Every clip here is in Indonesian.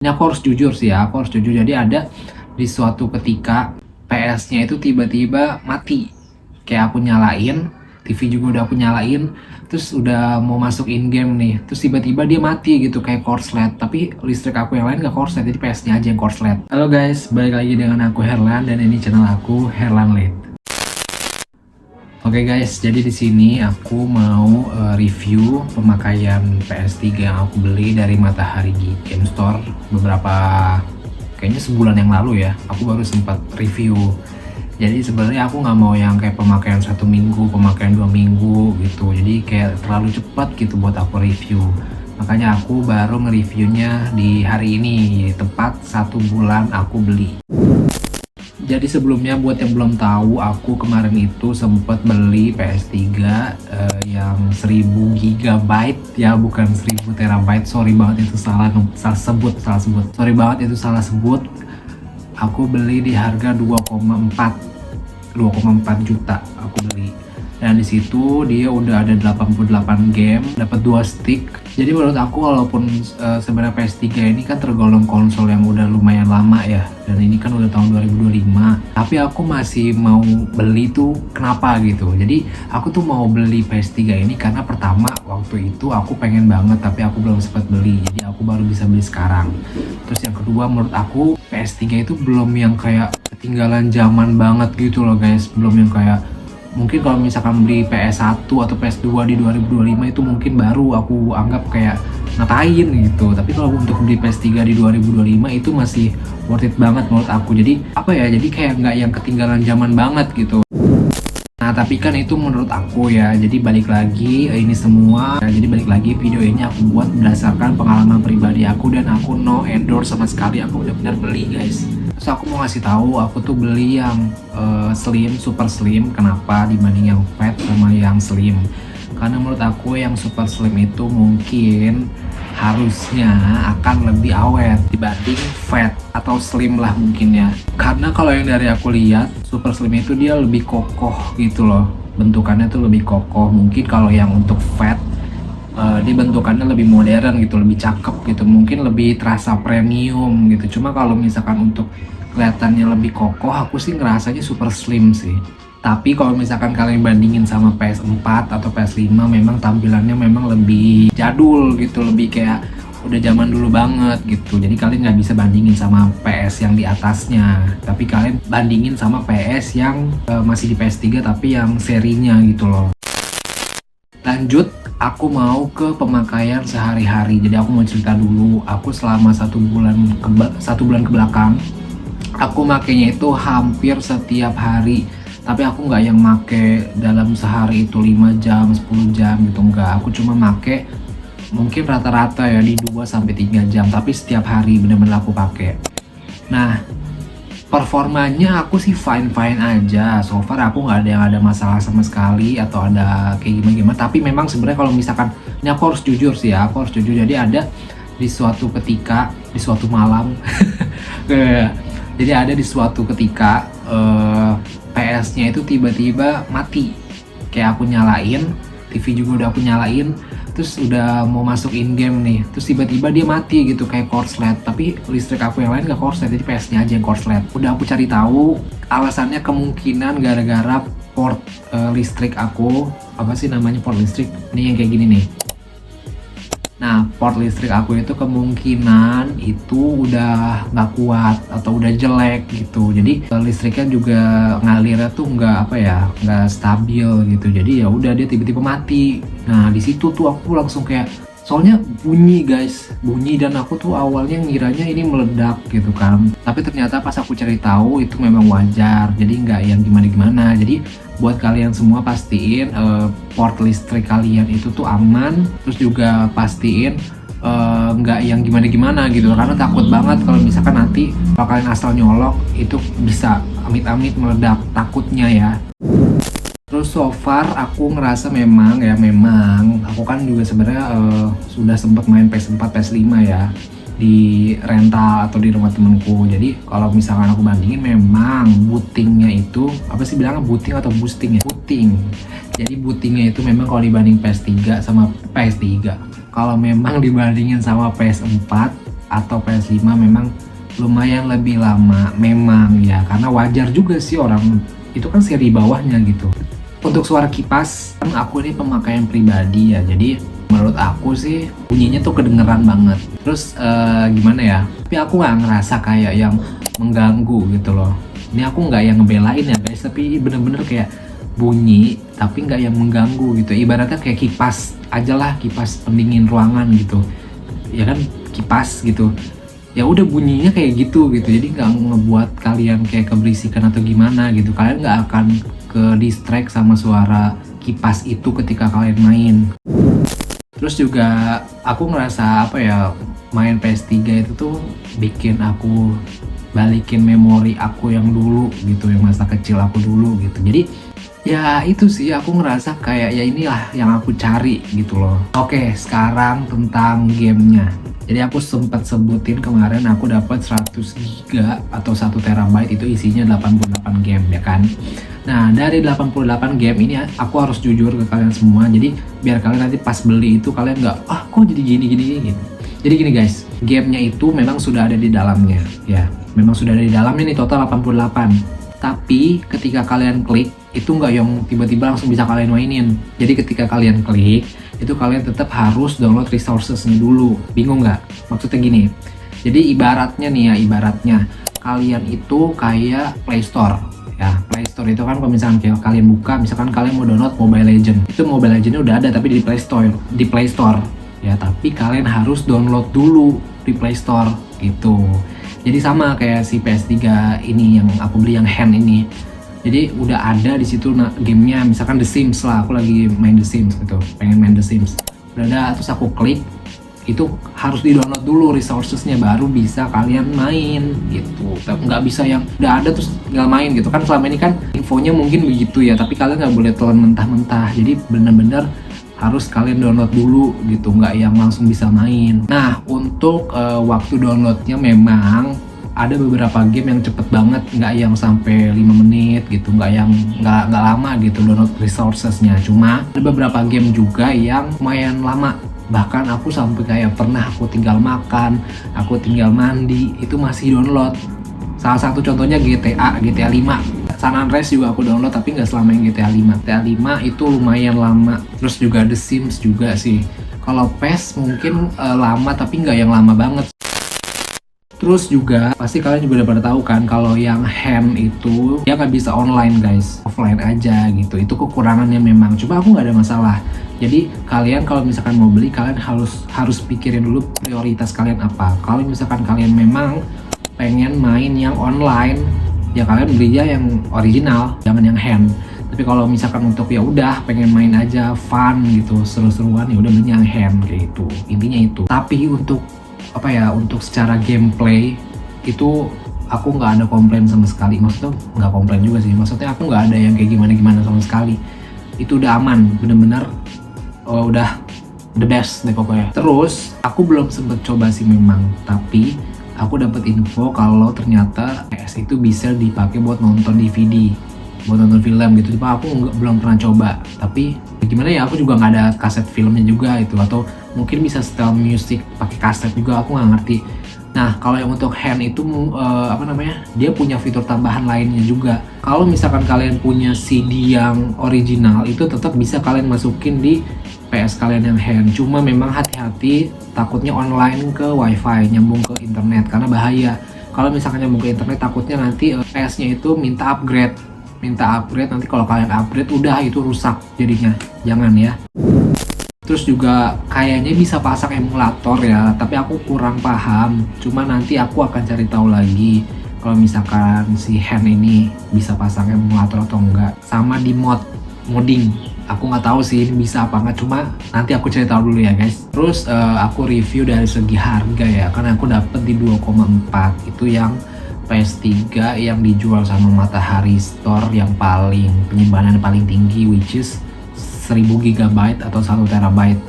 Ini aku harus jujur sih ya, aku harus jujur. Jadi ada di suatu ketika PS-nya itu tiba-tiba mati. Kayak aku nyalain, TV juga udah aku nyalain, terus udah mau masuk in game nih, terus tiba-tiba dia mati gitu kayak korslet. Tapi listrik aku yang lain gak korslet, jadi PS-nya aja yang korslet. Halo guys, balik lagi dengan aku Herlan dan ini channel aku Herlan Late. Oke guys, jadi di sini aku mau review pemakaian PS3 yang aku beli dari Matahari Game Store beberapa, kayaknya sebulan yang lalu ya. Aku baru sempat review. Jadi sebenarnya aku nggak mau yang kayak pemakaian 1 minggu, pemakaian 2 minggu gitu. Jadi kayak terlalu cepat gitu buat aku review. Makanya aku baru nge-reviewnya di hari ini, tepat 1 bulan aku beli. Jadi sebelumnya buat yang belum tahu, aku kemarin itu sempat beli PS3 yang 1000 GB ya, bukan 1000 terabyte. Sorry banget itu salah sebut. Sorry banget itu salah sebut. Aku beli di harga 2,4 juta aku beli. Dan di situ dia udah ada 88 game, dapat 2 stick. Jadi menurut aku walaupun sebenarnya PS3 ini kan tergolong konsol yang udah lumayan lama ya, dan ini kan udah tahun 2025, tapi aku masih mau beli tuh kenapa gitu. Jadi aku tuh mau beli PS3 ini karena pertama waktu itu aku pengen banget tapi aku belum sempat beli, jadi aku baru bisa beli sekarang. Terus yang kedua, menurut aku PS3 itu belum yang kayak ketinggalan zaman banget gitu loh guys, belum yang kayak mungkin kalau misalkan beli PS1 atau PS2 di 2025 itu mungkin baru aku anggap kayak ngapain gitu. Tapi kalau untuk beli PS3 di 2025 itu masih worth it banget menurut aku. Jadi apa ya, jadi kayak nggak yang ketinggalan zaman banget gitu. Nah tapi kan itu menurut aku ya, jadi balik lagi ini semua, jadi balik lagi video ini aku buat berdasarkan pengalaman pribadi aku dan aku no endorse sama sekali, aku benar-benar beli guys. Terus aku mau ngasih tahu, aku tuh beli yang slim, super slim. Kenapa dibanding yang fat sama yang slim? Karena menurut aku yang super slim itu mungkin harusnya akan lebih awet dibanding fat atau slim lah mungkin ya. Karena kalau yang dari aku lihat, super slim itu dia lebih kokoh gitu loh, bentukannya tuh lebih kokoh. Mungkin kalau yang untuk fat dia bentukannya lebih modern gitu, lebih cakep gitu, mungkin lebih terasa premium gitu. Cuma kalau misalkan untuk kelihatannya lebih kokoh, aku sih ngerasanya super slim sih. Tapi kalau misalkan kalian bandingin sama PS4 atau PS5, memang tampilannya memang lebih jadul gitu, lebih kayak udah zaman dulu banget gitu. Jadi kalian nggak bisa bandingin sama PS yang di atasnya, tapi kalian bandingin sama PS yang masih di PS3 tapi yang serinya gitu loh. Lanjut, aku mau ke pemakaian sehari-hari. Jadi aku mau cerita dulu, aku selama 1 bulan ke belakang, aku makainya itu hampir setiap hari. Tapi aku nggak yang make dalam sehari itu 5 jam, 10 jam gitu, enggak. Aku cuma make mungkin rata-rata ya di 2-3 jam, tapi setiap hari bener-bener aku pakai. Nah, performanya aku sih fine-fine aja. So far aku nggak ada masalah sama sekali atau ada kayak gimana-gimana. Tapi memang sebenarnya kalau misalkan, ini aku harus jujur sih ya, aku harus jujur. Jadi ada di suatu ketika, di suatu malam, jadi ada di suatu ketika PS-nya itu tiba-tiba mati. Kayak aku nyalain, TV juga udah aku nyalain, terus udah mau masuk in game nih, terus tiba-tiba dia mati gitu kayak korslet. Tapi listrik aku yang lain gak korslet, jadi PS-nya aja yang korslet. Udah aku cari tahu, alasannya kemungkinan gara-gara port listrik aku, apa sih namanya port listrik? Ini yang kayak gini nih. Nah, port listrik aku itu kemungkinan itu udah nggak kuat atau udah jelek gitu. Jadi listriknya juga ngalirnya tuh nggak stabil gitu. Jadi ya udah dia tiba-tiba mati. Nah di situ tuh aku langsung kayak, soalnya bunyi guys, bunyi, dan aku tuh awalnya ngiranya ini meledak gitu kan. Tapi ternyata pas aku cari tahu itu memang wajar. Jadi nggak yang gimana-gimana. Jadi buat kalian semua pastiin port listrik kalian itu tuh aman. Terus juga pastiin nggak yang gimana-gimana gitu, karena takut banget kalau misalkan nanti kalau kalian asal nyolok itu bisa amit-amit meledak, takutnya ya. Terus so far aku ngerasa memang aku kan juga sebenarnya sudah sempat main PS4, PS5 ya, di rental atau di rumah temenku. Jadi kalau misalkan aku bandingin, memang bootingnya itu, apa sih bilangnya, booting atau boosting ya? Booting. Jadi bootingnya itu memang kalau dibanding PS3 sama PS3, kalau memang dibandingin sama PS4 atau PS5 memang lumayan lebih lama memang ya, karena wajar juga sih, orang itu kan seri bawahnya gitu. Untuk suara kipas, kan aku ini pemakaian pribadi ya, jadi menurut aku sih bunyinya tuh kedengeran banget. Terus gimana ya, tapi aku nggak ngerasa kayak yang mengganggu gitu loh. Ini aku nggak yang ngebelain ya guys, tapi bener-bener kayak bunyi tapi nggak yang mengganggu gitu. Ibaratnya kayak kipas aja lah, kipas pendingin ruangan gitu ya kan, kipas gitu ya udah bunyinya kayak gitu jadi nggak ngebuat kalian kayak keberisikan atau gimana gitu. Kalian nggak akan ke distract sama suara kipas itu ketika kalian main. Terus juga aku ngerasa apa ya, main PS3 itu tuh bikin aku balikin memori aku yang dulu gitu, yang masa kecil aku dulu gitu. Jadi ya itu sih, aku ngerasa kayak ya inilah yang aku cari gitu loh. Oke, sekarang tentang gamenya. Jadi aku sempat sebutin kemarin aku dapat 100 GB atau 1 terabyte, itu isinya 88 game ya kan. Nah, dari 88 game ini aku harus jujur ke kalian semua. Jadi biar kalian nanti pas beli itu kalian nggak, kok jadi gini gitu. Jadi gini guys, gamenya itu memang sudah ada di dalamnya ya. Memang sudah ada di dalamnya nih, total 88. Tapi ketika kalian klik, itu nggak yang tiba-tiba langsung bisa kalian mainin. Jadi ketika kalian klik, itu kalian tetap harus download resources-nya dulu. Bingung nggak? Maksudnya gini, jadi ibaratnya nih ya, ibaratnya kalian itu kayak Play Store ya. Play Store itu kan kalau misalkan kayak kalian buka, misalkan kalian mau download Mobile Legends, itu Mobile Legends udah ada tapi di Play Store ya, tapi kalian harus download dulu di Play Store gitu. Jadi sama kayak si PS3 ini yang aku beli, yang hand ini. Jadi udah ada di situ gamenya, misalkan The Sims lah, aku lagi main The Sims gitu, pengen main The Sims. Udah ada, terus aku klik, itu harus di download dulu resourcesnya baru bisa kalian main gitu. Nggak bisa yang udah ada terus tinggal main gitu kan. Selama ini kan infonya mungkin begitu ya, tapi kalian nggak boleh telan mentah-mentah. Jadi bener-bener harus kalian download dulu gitu, nggak yang langsung bisa main. Nah, untuk waktu downloadnya memang ada beberapa game yang cepet banget, nggak yang sampai 5 menit gitu, nggak lama gitu download resourcesnya. Cuma ada beberapa game juga yang lumayan lama, bahkan aku sampai kayak pernah aku tinggal makan, aku tinggal mandi, itu masih download. Salah satu contohnya GTA 5. San Andreas juga aku download, tapi nggak selama yang GTA 5. GTA 5 itu lumayan lama. Terus juga The Sims juga sih. Kalau PES mungkin lama, tapi nggak yang lama banget. Terus juga pasti kalian juga udah pada tahu kan, kalau yang hand itu dia nggak bisa online guys, offline aja gitu. Itu kekurangannya memang. Cuma aku nggak ada masalah. Jadi kalian kalau misalkan mau beli, kalian harus pikirin dulu prioritas kalian apa. Kalau misalkan kalian memang pengen main yang online, ya kalian belinya yang original, jangan yang hand. Tapi kalau misalkan untuk ya udah pengen main aja fun gitu, seru-seruan, ya udah belinya yang hand kayak gitu. Intinya itu. Tapi untuk apa ya, untuk secara gameplay itu aku nggak ada komplain sama sekali. Maksudnya nggak komplain juga sih, maksudnya aku nggak ada yang kayak gimana sama sekali. Itu udah aman, bener-bener udah the best deh pokoknya. Terus aku belum sempet coba sih memang, tapi aku dapat info kalau ternyata PS itu bisa dipakai buat nonton DVD, buat nonton film gitu. Cuma aku belum pernah coba. Tapi gimana ya, aku juga nggak ada kaset filmnya juga itu, atau mungkin bisa setel musik pakai kaset juga, aku nggak ngerti. Nah, kalau yang untuk hand itu dia punya fitur tambahan lainnya juga. Kalau misalkan kalian punya CD yang original, itu tetap bisa kalian masukin di PS kalian yang hand. Cuma memang hati-hati, takutnya online ke wifi, nyambung ke internet, karena bahaya. Kalau misalkan nyambung ke internet, takutnya nanti PS-nya itu minta upgrade, nanti kalau kalian upgrade udah itu rusak jadinya. Jangan ya. Terus juga kayaknya bisa pasang emulator ya, tapi aku kurang paham. Cuma nanti aku akan cari tahu lagi kalau misalkan si hand ini bisa pasang emulator atau enggak. Sama di modding, aku nggak tahu sih bisa apa enggak, cuma nanti aku cari tahu dulu ya guys. Terus aku review dari segi harga ya, karena aku dapet di 2,4 itu yang PS3 yang dijual sama Matahari Store, yang paling penyimpanan paling tinggi, which is 1000 GB atau 1 terabyte,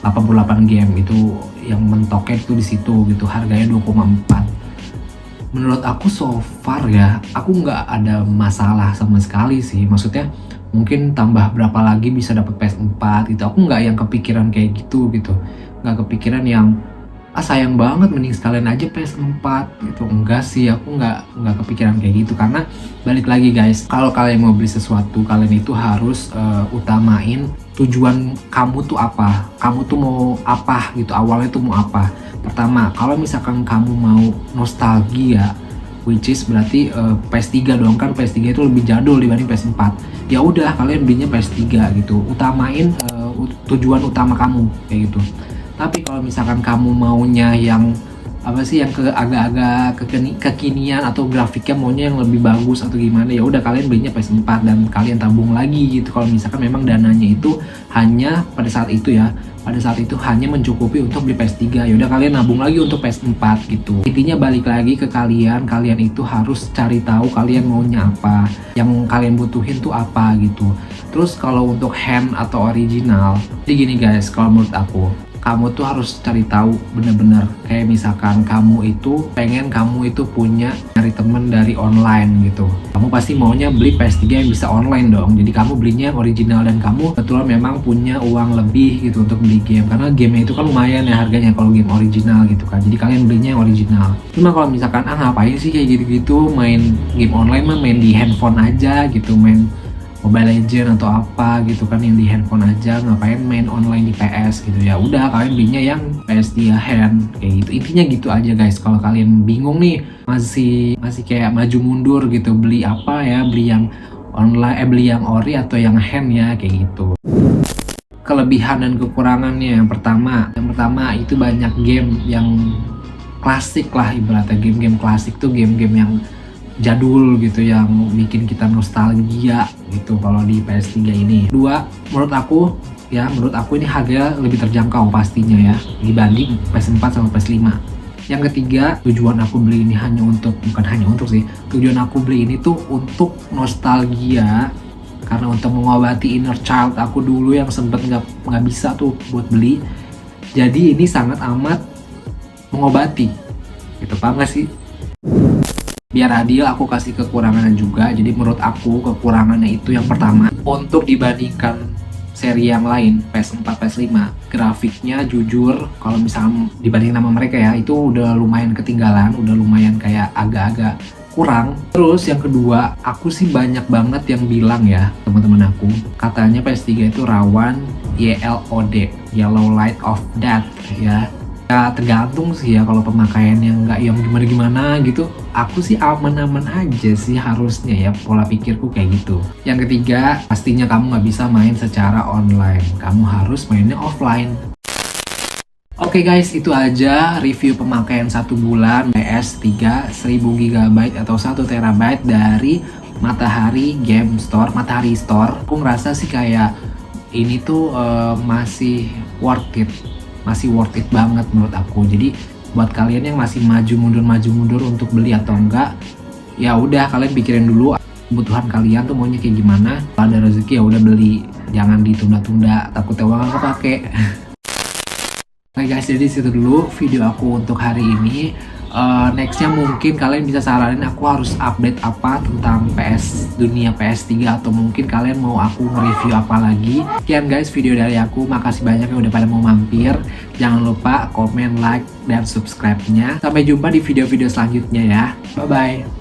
88 game itu yang mentoknya itu di situ gitu, harganya 2,4. Menurut aku so far ya, aku nggak ada masalah sama sekali sih. Maksudnya mungkin tambah berapa lagi bisa dapat PS4 gitu. Aku nggak yang kepikiran kayak gitu, nggak kepikiran yang sayang banget, mending sekalian aja PS4 gitu. Enggak sih, aku nggak kepikiran kayak gitu, karena balik lagi guys, kalau kalian mau beli sesuatu, kalian itu harus utamain tujuan kamu tuh apa, kamu tuh mau apa gitu, awalnya tuh mau apa. Pertama, kalau misalkan kamu mau nostalgia, which is berarti PS3 dong, kan PS3 itu lebih jadul dibanding PS4. Ya udah, kalian belinya PS3 gitu, utamain tujuan utama kamu kayak gitu. Tapi kalau misalkan kamu maunya yang apa sih, yang agak-agak kekinian atau grafiknya maunya yang lebih bagus atau gimana, ya udah kalian belinya PS4 dan kalian tabung lagi gitu. Kalau misalkan memang dananya itu hanya pada saat itu ya, pada saat itu hanya mencukupi untuk beli PS3, ya udah kalian nabung lagi untuk PS4 gitu. Intinya balik lagi ke kalian itu harus cari tahu kalian maunya apa, yang kalian butuhin tuh apa gitu. Terus kalau untuk hand atau original, jadi gini guys, kalau menurut aku, kamu tuh harus cari tahu bener-bener. Kayak misalkan kamu itu pengen kamu itu punya dari temen dari online gitu, kamu pasti maunya beli PS3 yang bisa online dong. Jadi kamu belinya yang original dan kamu kebetulan memang punya uang lebih gitu untuk beli game, karena game itu kan lumayan ya harganya kalau game original gitu kan. Jadi kalian belinya yang original. Cuma kalau misalkan ngapain sih kayak gitu-gitu, main game online mah main di handphone aja gitu, main Mobile Legend atau apa gitu kan yang di handphone aja, ngapain main online di PS gitu. Ya udah, kalian belinya yang PS3 hand kayak gitu. Intinya gitu aja guys. Kalau kalian bingung nih, masih kayak maju mundur gitu, beli apa ya, beli yang online, beli yang ori atau yang hand ya, kayak gitu. Kelebihan dan kekurangannya, yang pertama itu banyak game yang klasik lah, ibaratnya game-game klasik tuh game-game yang jadul gitu, yang bikin kita nostalgia gitu kalau di PS3 ini. Dua, menurut aku ini harganya lebih terjangkau pastinya ya dibanding PS4 sama PS5. Yang ketiga, tujuan aku beli ini tujuan aku beli ini tuh untuk nostalgia, karena untuk mengobati inner child aku dulu yang sempet nggak bisa tuh buat beli. Jadi ini sangat amat mengobati gitu, paham gak sih? Biar adil, aku kasih kekurangannya juga. Jadi menurut aku kekurangannya itu yang pertama, untuk dibandingkan seri yang lain PS4, PS5, grafiknya jujur kalau misalnya dibanding nama mereka ya, itu udah lumayan ketinggalan, udah lumayan kayak agak-agag kurang. Terus yang kedua, aku sih banyak banget yang bilang ya, teman-teman aku, katanya PS3 itu rawan YLOD, Yellow Light of Death ya. Ya tergantung sih ya, kalau pemakaiannya nggak yang gimana-gimana gitu, aku sih aman-aman aja sih harusnya ya, pola pikirku kayak gitu. Yang ketiga, pastinya kamu nggak bisa main secara online, kamu harus mainnya offline. Oke guys, itu aja review pemakaian 1 bulan PS3 1000 GB atau 1 TB dari Matahari Game Store, Matahari Store. Aku ngerasa sih kayak ini tuh masih worth it banget menurut aku. Jadi buat kalian yang masih maju mundur untuk beli atau enggak, ya udah kalian pikirin dulu kebutuhan kalian tuh maunya kayak gimana. Kalau ada rezeki ya udah beli, jangan ditunda-tunda, takutnya uang nggak kepake. Oke guys, jadi situ dulu video aku untuk hari ini. Nextnya mungkin kalian bisa saranin aku harus update apa tentang dunia PS3, atau mungkin kalian mau aku nge-review apa lagi. Sekian guys video dari aku, makasih banyak yang udah pada mau mampir. Jangan lupa komen, like, dan subscribe-nya. Sampai jumpa di video-video selanjutnya ya, bye bye.